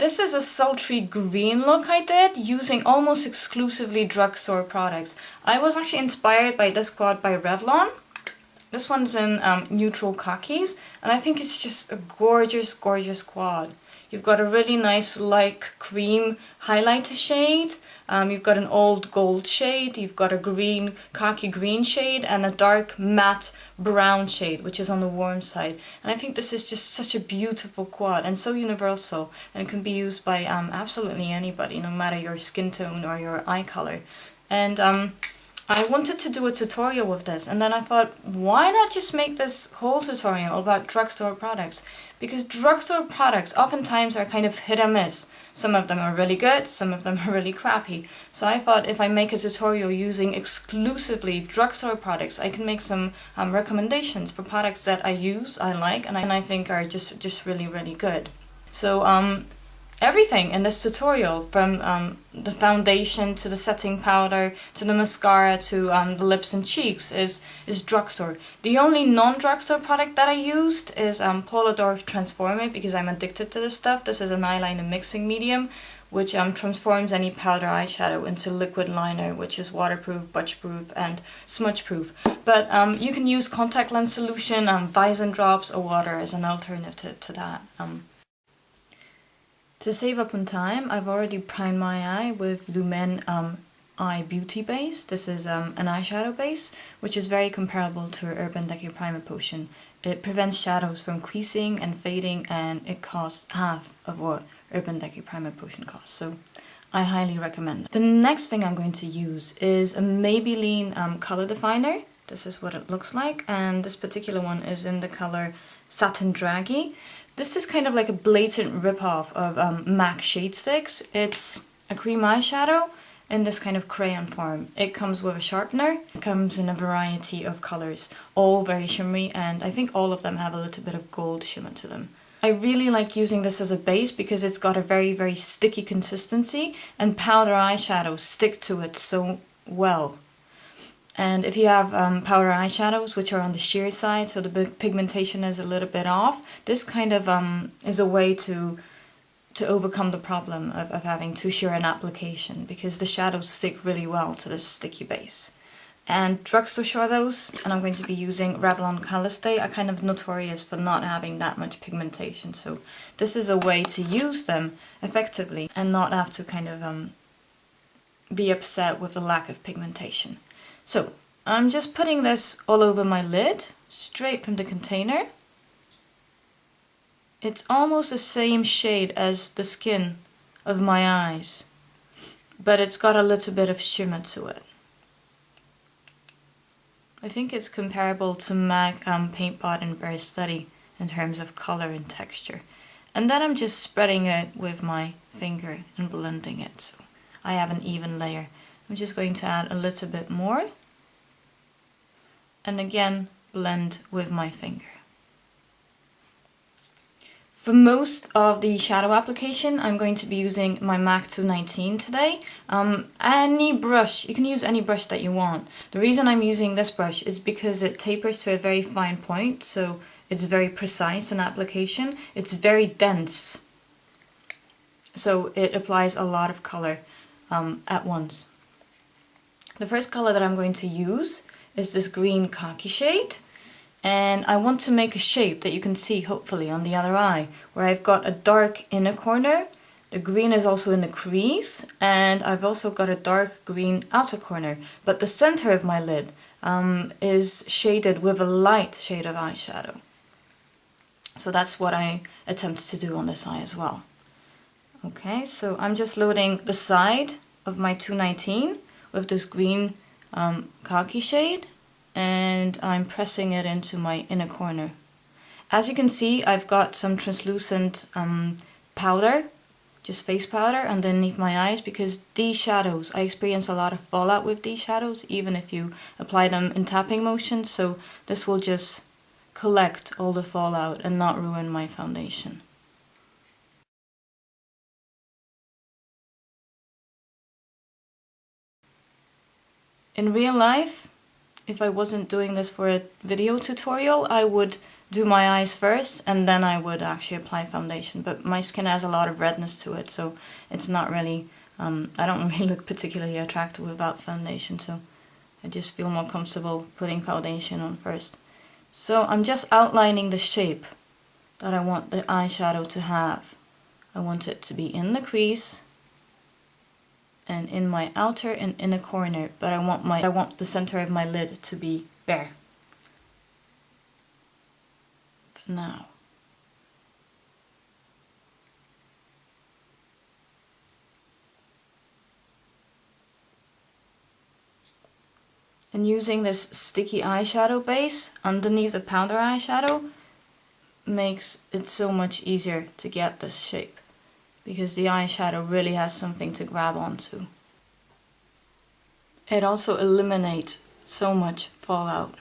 This is a sultry green look I did using almost exclusively drugstore products. I was actually inspired by this quad by Revlon. This one's in neutral khakis, and I think it's just a gorgeous, gorgeous quad. You've got a really nice light cream highlighter shade, you've got an old gold shade, you've got a green, khaki green shade, and a dark matte brown shade, which is on the warm side. And I think this is just such a beautiful quad and so universal, and it can be used by absolutely anybody, no matter your skin tone or your eye color. And I wanted to do a tutorial with this, and then I thought, why not just make this whole tutorial about drugstore products? Because drugstore products oftentimes are kind of hit or miss. Some of them are really good, some of them are really crappy. So I thought if I make a tutorial using exclusively drugstore products, I can make some recommendations for products that I use, I like, and I think are just really, really good. So everything in this tutorial, from the foundation to the setting powder to the mascara to the lips and cheeks, is drugstore. The only non-drugstore product that I used is Polidor Transform It, because I'm addicted to this stuff. This is an eyeliner mixing medium which transforms any powder eyeshadow into liquid liner, which is waterproof, budge-proof and smudge-proof. But you can use contact lens solution, Visine drops or water as an alternative to that. To save up on time, I've already primed my eye with Lumen Eye Beauty Base. This is an eyeshadow base, which is very comparable to Urban Decay Primer Potion. It prevents shadows from creasing and fading, and it costs half of what Urban Decay Primer Potion costs, so I highly recommend it. The next thing I'm going to use is a Maybelline color definer. This is what it looks like, and this particular one is in the color Satin Draggy. This is kind of like a blatant rip-off of MAC Shade Sticks. It's a cream eyeshadow in this kind of crayon form. It comes with a sharpener. It comes in a variety of colors, all very shimmery, and I think all of them have a little bit of gold shimmer to them. I really like using this as a base because it's got a very, very sticky consistency, and powder eyeshadows stick to it so well. And if you have powder eyeshadows which are on the sheer side, so the pigmentation is a little bit off, this kind of is a way to overcome the problem of having too sheer an application, because the shadows stick really well to this sticky base. And drugstore shadows, and I'm going to be using Revlon Colorstay, are kind of notorious for not having that much pigmentation, so this is a way to use them effectively and not have to kind of be upset with the lack of pigmentation. So, I'm just putting this all over my lid, straight from the container. It's almost the same shade as the skin of my eyes, but it's got a little bit of shimmer to it. I think it's comparable to MAC Paint Pot and Bare Study in terms of color and texture. And then I'm just spreading it with my finger and blending it, so I have an even layer. I'm just going to add a little bit more, and again blend with my finger. For most of the shadow application, I'm going to be using my MAC 219 today. Any brush, you can use any brush that you want. The reason I'm using this brush is because it tapers to a very fine point, so it's very precise in application. It's very dense, so it applies a lot of color at once. The first color that I'm going to use is this green khaki shade, and I want to make a shape that you can see hopefully on the other eye, where I've got a dark inner corner, the green is also in the crease, and I've also got a dark green outer corner, but the center of my lid is shaded with a light shade of eyeshadow. So that's what I attempted to do on this eye as well. Okay, so I'm just loading the side of my 219 with this green khaki shade, and I'm pressing it into my inner corner. As you can see, I've got some translucent powder, just face powder, underneath my eyes, because these shadows, I experience a lot of fallout with these shadows, even if you apply them in tapping motion, so this will just collect all the fallout and not ruin my foundation. In real life, if I wasn't doing this for a video tutorial, I would do my eyes first and then I would actually apply foundation. But my skin has a lot of redness to it, so it's not really, I don't really look particularly attractive without foundation, so I just feel more comfortable putting foundation on first. So I'm just outlining the shape that I want the eyeshadow to have. I want it to be in the crease and in my outer and inner corner, but I want the center of my lid to be bare. For now. And using this sticky eyeshadow base underneath the powder eyeshadow makes it so much easier to get this shape, because the eyeshadow really has something to grab onto. It also eliminates so much fallout.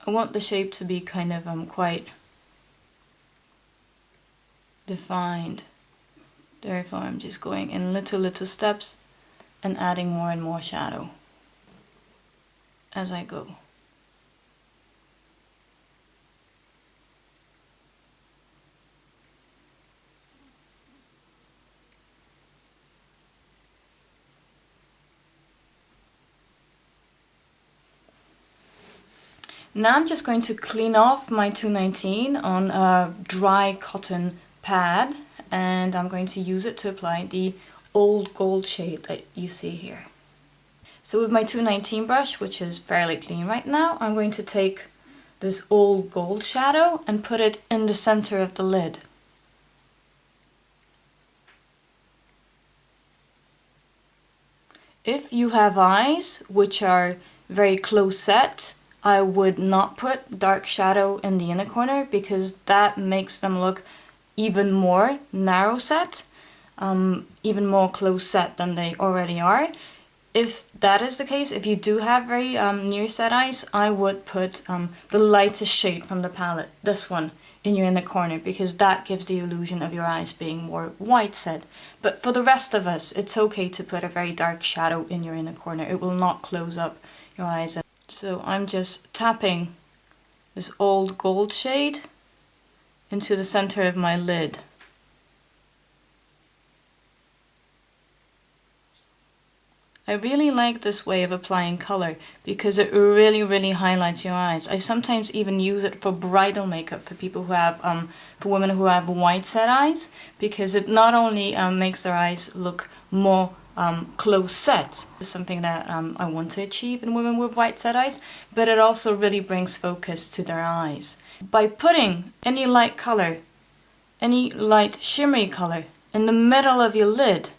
I want the shape to be kind of quite defined. Therefore I'm just going in little steps and adding more and more shadow as I go. Now I'm just going to clean off my 219 on a dry cotton pad, and I'm going to use it to apply the old gold shade that you see here. So with my 219 brush, which is fairly clean right now, I'm going to take this old gold shadow and put it in the center of the lid. If you have eyes which are very close set, I would not put dark shadow in the inner corner, because that makes them look even more narrow set, even more close set than they already are. If that is the case, if you do have very near set eyes, I would put the lightest shade from the palette, this one, in your inner corner, because that gives the illusion of your eyes being more white set. But for the rest of us, it's okay to put a very dark shadow in your inner corner. It will not close up your eyes. So I'm just tapping this old gold shade into the center of my lid. I really like this way of applying color because it really highlights your eyes. I sometimes even use it for bridal makeup for people who have, for women who have white set eyes, because it not only makes their eyes look more close set, is something that I want to achieve in women with white set eyes, but it also really brings focus to their eyes. By putting any light color, any light shimmery color in the middle of your lid,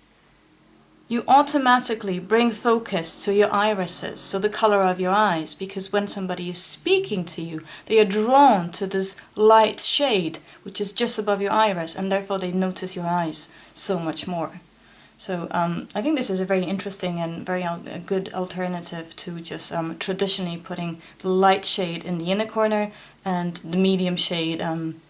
you automatically bring focus to your irises, so the color of your eyes, because when somebody is speaking to you, they are drawn to this light shade which is just above your iris, and therefore they notice your eyes so much more. So I think this is a very interesting and very good alternative to just traditionally putting the light shade in the inner corner and the medium shade on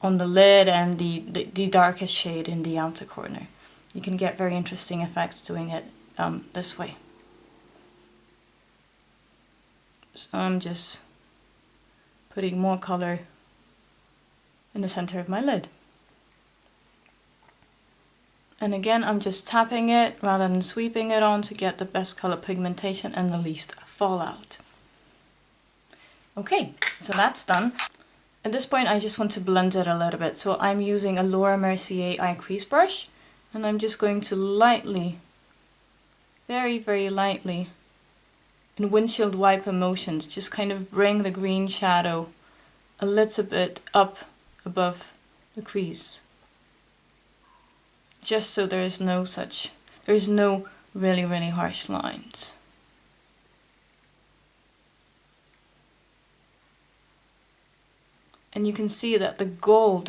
the lid and the darkest shade in the outer corner. You can get very interesting effects doing it this way. So I'm just putting more color in the center of my lid. And again, I'm just tapping it rather than sweeping it on to get the best color pigmentation and the least fallout. Okay, so that's done. At this point, I just want to blend it a little bit. So I'm using a Laura Mercier eye crease brush. And I'm just going to lightly, very lightly, in windshield wiper motions, just kind of bring the green shadow a little bit up above the crease. Just so there's no really harsh lines. And you can see that the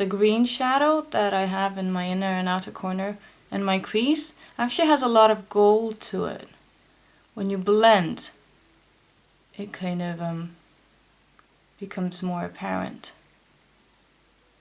green shadow that I have in my inner and outer corner and my crease actually has a lot of gold to it. When you blend, it kind of becomes more apparent.